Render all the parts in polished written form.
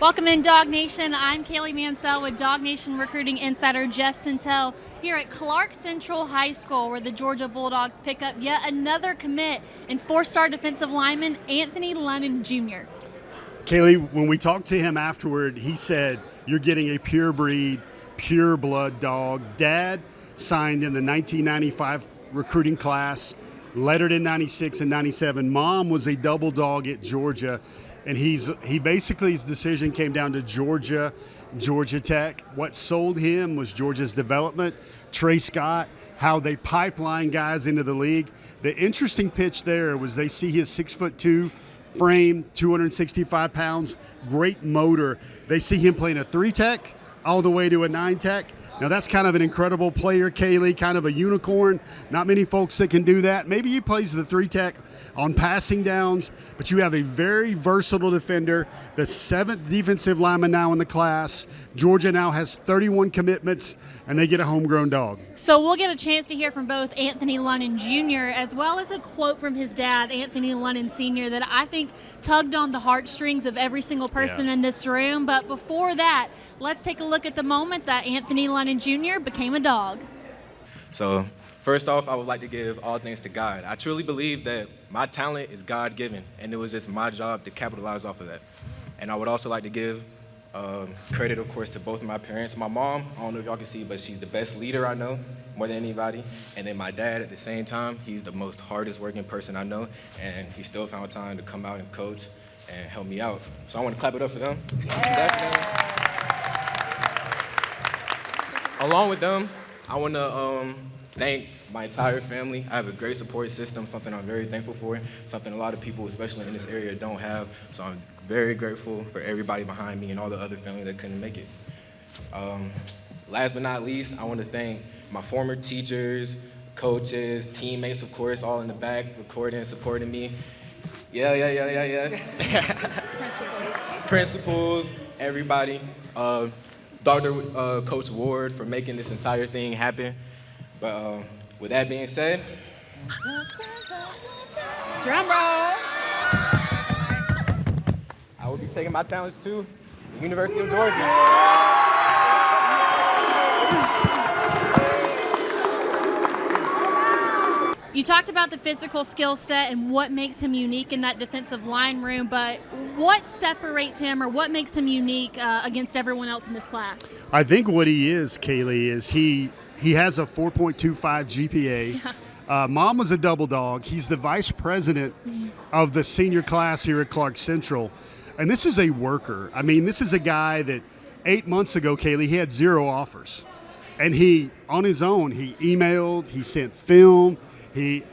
Welcome in, Dawg Nation. I'm Kaylee Mansell with DawgNation recruiting insider Jeff Centel here at Clark Central High School, where the Georgia Bulldogs pick up yet another commit in four-star defensive lineman Anthony Lonon Jr. Kaylee, when we talked to him afterward, he said, "You're getting a pure breed, pure blood dog." Dad signed in the 1995 recruiting class, lettered in 96 and 97. Mom was a double dog at Georgia. And he basically, his decision came down to Georgia Tech. What sold him was Georgia's development, Trey Scott, how they pipeline guys into the league. The interesting pitch there was they see his 6'2" frame, 265 pounds, great motor. They see him playing a 3-tech all the way to a 9-tech. Now that's kind of an incredible player, Kaylee, kind of a unicorn. Not many folks that can do that. Maybe he plays the 3-tech on passing downs, but you have a very versatile defender, the 7th defensive lineman now in the class. Georgia now has 31 commitments, and they get a homegrown dog. So we'll get a chance to hear from both Anthony Lonon Jr. as well as a quote from his dad, Anthony Lonon Sr., that I think tugged on the heartstrings of every single person in this room. But before that, let's take a look at the moment that Anthony Lonon Jr. became a dog. So first off, I would like to give all thanks to God. I truly believe that my talent is God-given, and it was just my job to capitalize off of that. And I would also like to give credit, of course, to both of my parents. My mom, I don't know if y'all can see, but she's the best leader I know, more than anybody. And then my dad, at the same time, he's the most hardest working person I know, and he still found time to come out and coach and help me out. So I want to clap it up for them. Yeah. Along with them, I want to thank my entire family. I have a great support system, something I'm very thankful for, something a lot of people, especially in this area, don't have. So I'm very grateful for everybody behind me and all the other family that couldn't make it. Last but not least, I want to thank my former teachers, coaches, teammates, of course, all in the back, recording and supporting me. Yeah. Principals, everybody. Coach Ward for making this entire thing happen. But with that being said, Drum roll. I will be taking my talents to the University of Georgia. You talked about the physical skill set and what makes him unique in that defensive line room, but what separates him or what makes him unique against everyone else in this class? I think what he is, Kaylee, is he has a 4.25 GPA. Yeah. Mom was a double dog. He's the vice president of the senior class here at Clark Central. And this is a worker. I mean, this is a guy that 8 months ago, Kaylee, he had 0 offers. And he, on his own, he emailed, he sent film,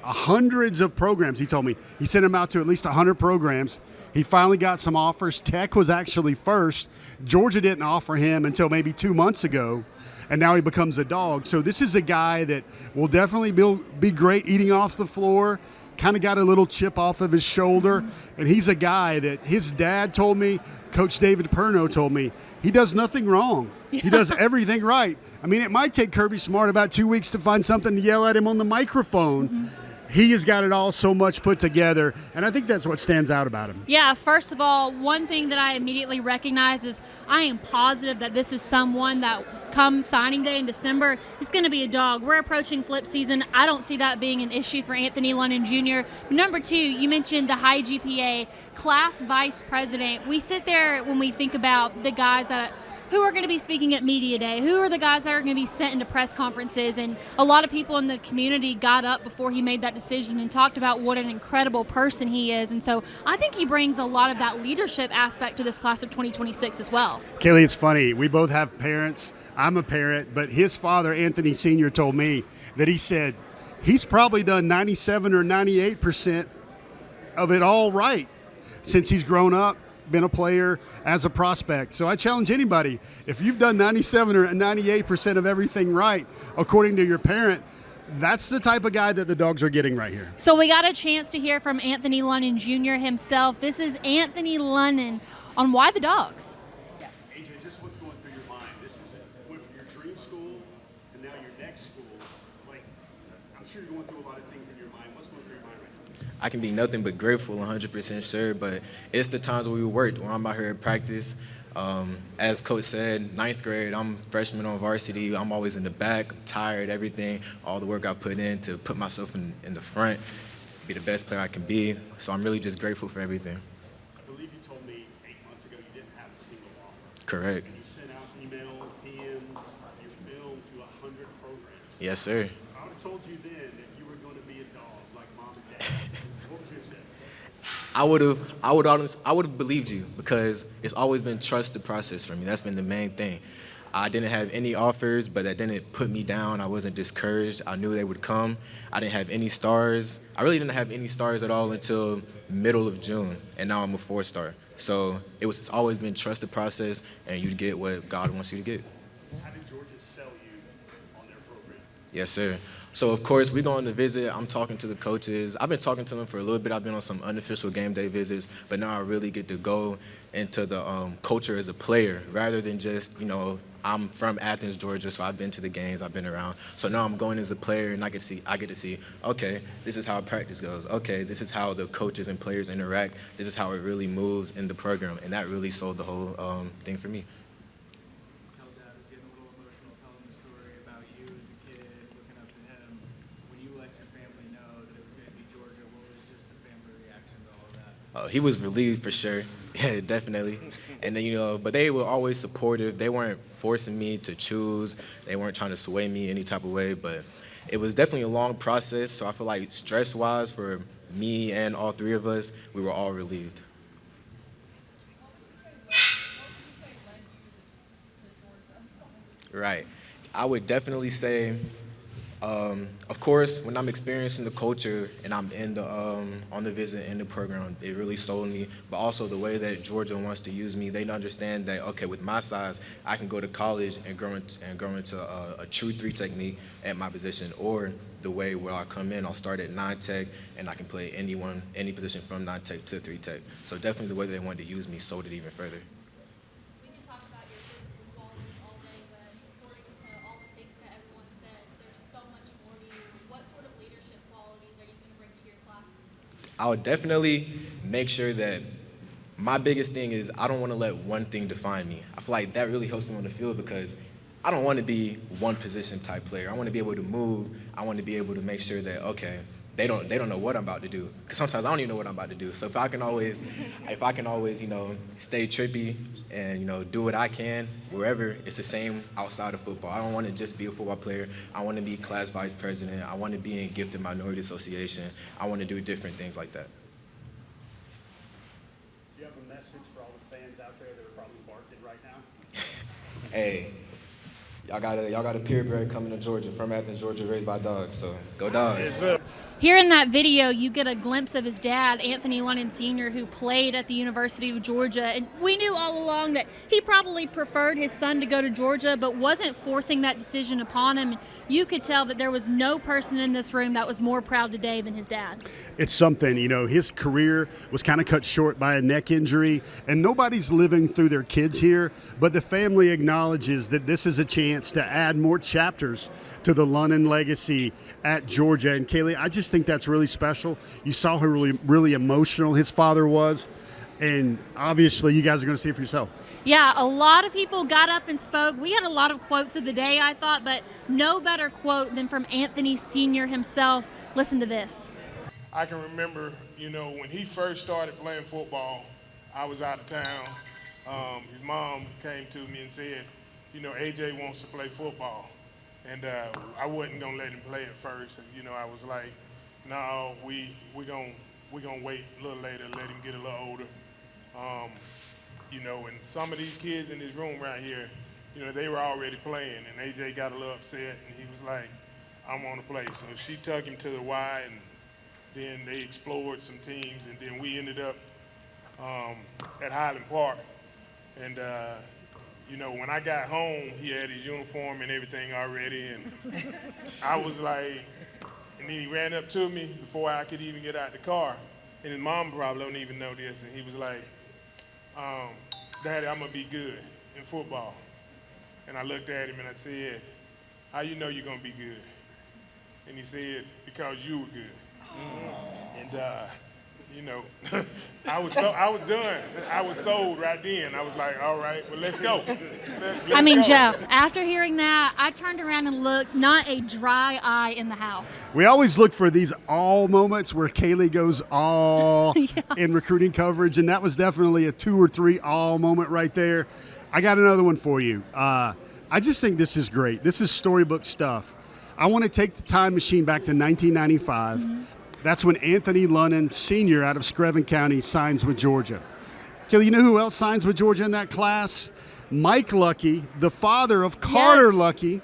hundreds of programs, he told me. He sent them out to at least 100 programs. He finally got some offers. Tech was actually first. Georgia didn't offer him until maybe 2 months ago. And now he becomes a dog. So this is a guy that will definitely be great eating off the floor, kind of got a little chip off of his shoulder. And he's a guy that his dad told me, Coach David Perno told me, he does nothing wrong. Yeah. He does everything right. I mean, it might take Kirby Smart about 2 weeks to find something to yell at him on the microphone. He has got it all so much put together, and I think that's what stands out about him. Yeah, first of all, one thing that I immediately recognize is I am positive that this is someone that come signing day in December is going to be a dog. We're approaching flip season. I don't see that being an issue for Anthony Lonon Jr. Number 2, you mentioned the high GPA, class vice president. We sit there when we think about the guys that who are going to be speaking at media day, who are the guys that are going to be sent into press conferences, and a lot of people in the community got up before he made that decision and talked about what an incredible person he is. And so I think he brings a lot of that leadership aspect to this class of 2026 as well. Kaylee, it's funny. We both have parents. I'm a parent, but his father, Anthony Sr., told me that he said he's probably done 97 or 98% of it all right since he's grown up, been a player, as a prospect. So I challenge anybody, if you've done 97 or 98% of everything right, according to your parent, that's the type of guy that the Dogs are getting right here. So we got a chance to hear from Anthony Lonon Jr. himself. This is Anthony Lonon on Why the Dogs. AJ, just what's going through your mind? This is went from your dream school and now your next school. Like, I'm sure you're going through a lot of things in your mind. What's going through your mind right now? I can be nothing but grateful, 100% sure, but it's the times where we worked, when I'm out here at practice, As Coach said, ninth grade, I'm freshman on varsity. I'm always in the back, I'm tired, everything, all the work I put in to put myself in the front, be the best player I can be. So I'm really just grateful for everything. I believe you told me 8 months ago you didn't have a single offer. Correct. And you sent out emails, DMs, you filmed to 100 programs. Yes, sir. I would have told you then that you were going to be a dog like mom and dad. What would you have said? I would have believed you because it's always been trust the process for me. That's been the main thing. I didn't have any offers, but that didn't put me down. I wasn't discouraged. I knew they would come. I didn't have any stars. I really didn't have any stars at all until middle of June, and now I'm a 4-star. So it's always been trust the process, and you get what God wants you to get. How did Georgia sell you on their program? Yes, sir. So, of course, we go on the visit. I'm talking to the coaches. I've been talking to them for a little bit. I've been on some unofficial game day visits, but now I really get to go into the culture as a player rather than just, I'm from Athens, Georgia, so I've been to the games, I've been around. So now I'm going as a player, and I get to see, okay, this is how practice goes. Okay, this is how the coaches and players interact. This is how it really moves in the program, and that really sold the whole thing for me. Tell Dad was getting a little emotional telling the story about you as a kid, looking up to him. When you let your family know that it was going to be Georgia, what was just the family reaction to all of that? He was relieved for sure. Yeah, definitely. And then, but they were always supportive. They weren't forcing me to choose. They weren't trying to sway me any type of way. But it was definitely a long process. So I feel like stress-wise for me and all three of us, we were all relieved. Right. I would definitely say, of course, when I'm experiencing the culture and I'm in the on the visit in the program, it really sold me. But also the way that Georgia wants to use me, they understand that okay, with my size, I can go to college and grow into a true 3 technique at my position, or the way where I come in, I'll start at 9 tech and I can play any position from 9 tech to 3 tech. So definitely the way they wanted to use me sold it even further. We can talk about your physical qualities all day, but according to all the things that everyone says, there's so much more to you. What sort of leadership qualities are you going to bring to your class? I would definitely make sure that my biggest thing is I don't want to let one thing define me. I feel like that really helps me on the field because I don't want to be one position type player. I want to be able to move. I want to be able to make sure that, okay, they don't know what I'm about to do. Because sometimes I don't even know what I'm about to do. So if I can always, stay trippy and, do what I can wherever, it's the same outside of football. I don't want to just be a football player. I want to be class vice president. I want to be in Gifted Minority Association. I want to do different things like that. Do you have a message for all the fans out there that are probably barking right now? Hey, y'all got a purebred coming to Georgia, from Athens, Georgia, raised by dogs. So go Dogs. Here in that video, you get a glimpse of his dad, Anthony Lonon Sr., who played at the University of Georgia. And we knew all along that he probably preferred his son to go to Georgia, but wasn't forcing that decision upon him. You could tell that there was no person in this room that was more proud today than his dad. It's something, his career was kind of cut short by a neck injury, and nobody's living through their kids here, but the family acknowledges that this is a chance to add more chapters to the Lonon legacy at Georgia. And Kaylee, I just think that's really special. You saw how really emotional his father was, and obviously you guys are going to see it for yourself. Yeah, a lot of people got up and spoke. We had a lot of quotes of the day, I thought, but no better quote than from Anthony Sr. himself. Listen to this. I can remember, when he first started playing football, I was out of town. His mom came to me and said, AJ wants to play football. And I wasn't going to let him play at first. And, I was like, no, we're gonna wait a little later, let him get a little older. And some of these kids in this room right here, they were already playing. And AJ got a little upset, and he was like, I want to play. So she took him to the Y, and then they explored some teams. And then we ended up at Highland Park. And when I got home, he had his uniform and everything already, and I was like, and then he ran up to me before I could even get out the car, and his mom probably don't even know this, and he was like, Daddy, I'm gonna be good in football. And I looked at him and I said, how you know you're gonna be good? And he said, because you were good. And you know, I was done. I was sold right then. I was like, all right, well, let's go. I mean, go. Jeff, after hearing that, I turned around and looked, not a dry eye in the house. We always look for these all moments where Kaylee goes all in recruiting coverage, and that was definitely a 2 or 3 all moment right there. I got another one for you. I just think this is great. This is storybook stuff. I want to take the time machine back to 1995. That's when Anthony Lonon Sr. out of Screven County signs with Georgia. Kelly, you know who else signs with Georgia in that class? Mike Lucky, the father of Carter Lucky.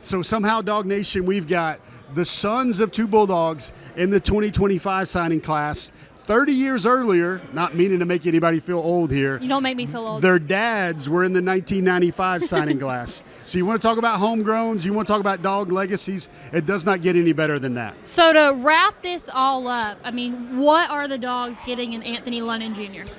So somehow, DawgNation, we've got the sons of 2 Bulldogs in the 2025 signing class. 30 years earlier, not meaning to make anybody feel old here. You don't make me feel old. Their dads were in the 1995 signing class. So you want to talk about homegrowns, you want to talk about dog legacies, it does not get any better than that. So to wrap this all up, I mean, what are the Dogs getting in Anthony Lonon Jr.?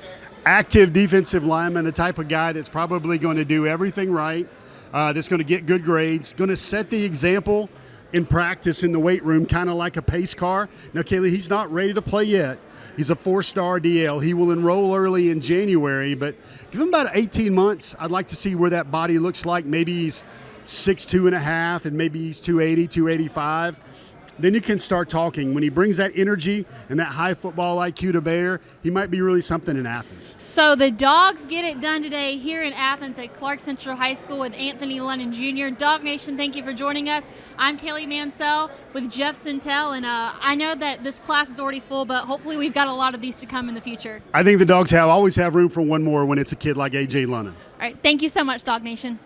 Active defensive lineman, the type of guy that's probably going to do everything right, that's going to get good grades, going to set the example in practice in the weight room, kind of like a pace car. Now, Kaylee, he's not ready to play yet. He's a 4-star DL. He will enroll early in January, but give him about 18 months. I'd like to see where that body looks like. Maybe he's 6'2.5", and maybe he's 280, 285. Then you can start talking. When he brings that energy and that high football IQ to bear, he might be really something in Athens. So the Dogs get it done today here in Athens at Clark Central High School with Anthony Lonon Jr. DawgNation, thank you for joining us. I'm Kaylee Mansell with Jeff Sintel, and I know that this class is already full, but hopefully we've got a lot of these to come in the future. I think the Dogs always have room for one more when it's a kid like A.J. Lonon. All right, thank you so much, DawgNation.